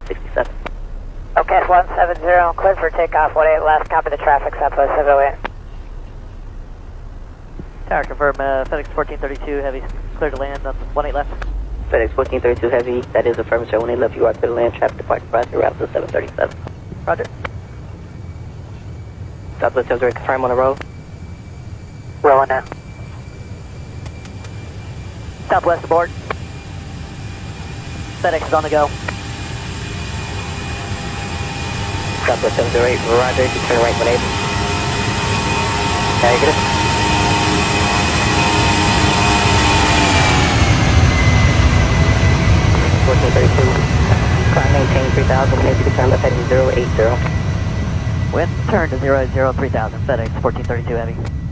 67. Okay, 170, cleared for takeoff, 18, last copy the traffic, Southwest 708. Tower confirm, FedEx 1432 Heavy, clear to land on 18 left. FedEx 1432 Heavy, that is affirmative, 18 left, you are clear to land, traffic departure advisory route to 737. Roger. Southwest 708, confirm on the road. Rolling now. Southwest aboard. FedEx is on the go. Southwest 708, roger, you turn right when able. Negative. Climb maintain 3000, when able to turn left heading 080. Wind turn to 080 3000, FedEx 1432 Heavy.